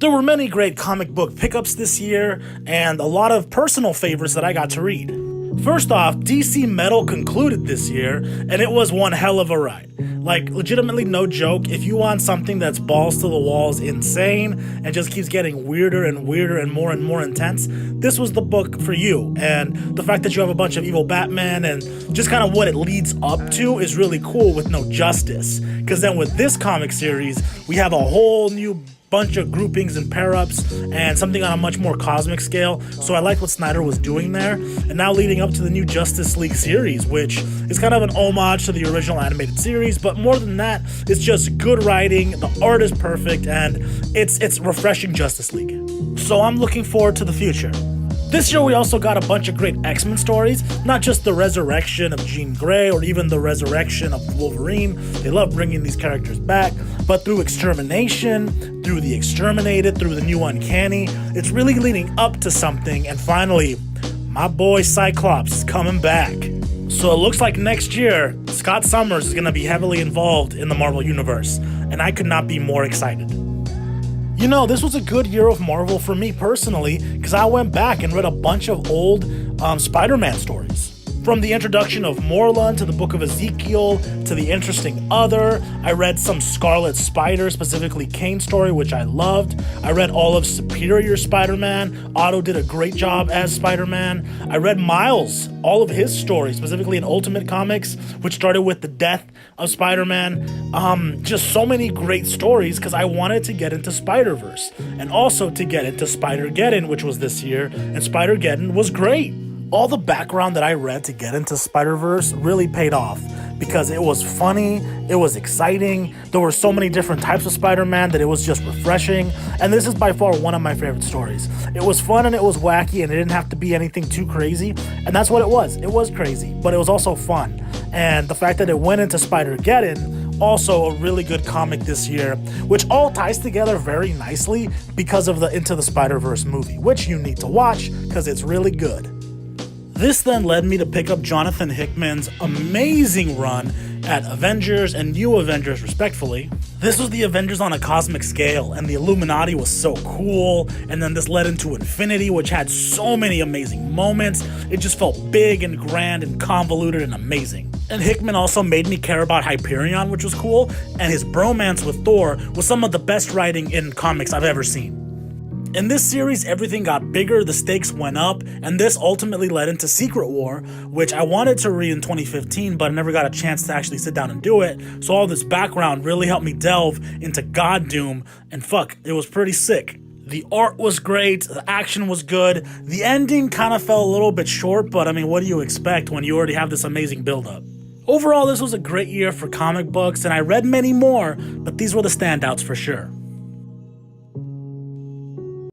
There were many great comic book pickups this year, and a lot of personal favorites that I got to read. First off, DC Metal concluded this year, and it was one hell of a ride. Like, legitimately no joke, if you want something that's balls to the walls insane and just keeps getting weirder and weirder and more intense, this was the book for you. And the fact that you have a bunch of evil Batman and just kind of what it leads up to is really cool with no justice. Because then with this comic series, we have a whole new bunch of groupings and pair-ups and something on a much more cosmic scale. So I like what Snyder was doing there. And now leading up to the new Justice League series, which is kind of an homage to the original animated series, but more than that, it's just good writing, the art is perfect, and it's refreshing Justice League. So I'm looking forward to the future. This year we also got a bunch of great X-Men stories, not just the resurrection of Jean Grey or even the resurrection of Wolverine. They love bringing these characters back, but through Extermination, through The Exterminated, through the new Uncanny, it's really leading up to something, and finally, my boy Cyclops is coming back. So it looks like next year, Scott Summers is going to be heavily involved in the Marvel Universe, and I could not be more excited. You know, this was a good year of Marvel for me personally, because I went back and read a bunch of old Spider-Man stories. From the introduction of Morlun to the Book of Ezekiel to the Interesting Other, I read some Scarlet Spider, specifically Kane's story, which I loved. I read all of Superior Spider-Man. Otto did a great job as Spider-Man. I read Miles, all of his stories, specifically in Ultimate Comics, which started with the death of Spider-Man. Just so many great stories because I wanted to get into Spider-Verse and also to get into Spider-Geddon, which was this year, and Spider-Geddon was great. All the background that I read to get into Spider-Verse really paid off because it was funny, it was exciting, there were so many different types of Spider-Man that it was just refreshing, and this is by far one of my favorite stories. It was fun and it was wacky and it didn't have to be anything too crazy, and that's what it was. It was crazy, but it was also fun. And the fact that it went into Spider-Geddon, also a really good comic this year, which all ties together very nicely because of the Into the Spider-Verse movie, which you need to watch because it's really good. This then led me to pick up Jonathan Hickman's amazing run at Avengers and New Avengers, respectfully. This was the Avengers on a cosmic scale, and the Illuminati was so cool, and then this led into Infinity, which had so many amazing moments. It just felt big and grand and convoluted and amazing. And Hickman also made me care about Hyperion, which was cool, and his bromance with Thor was some of the best writing in comics I've ever seen. In this series, everything got bigger, the stakes went up, and this ultimately led into Secret War, which I wanted to read in 2015, but I never got a chance to actually sit down and do it, so all this background really helped me delve into God Doom, and fuck, it was pretty sick. The art was great, the action was good, the ending kind of fell a little bit short, but I mean, what do you expect when you already have this amazing build-up? Overall, this was a great year for comic books, and I read many more, but these were the standouts for sure.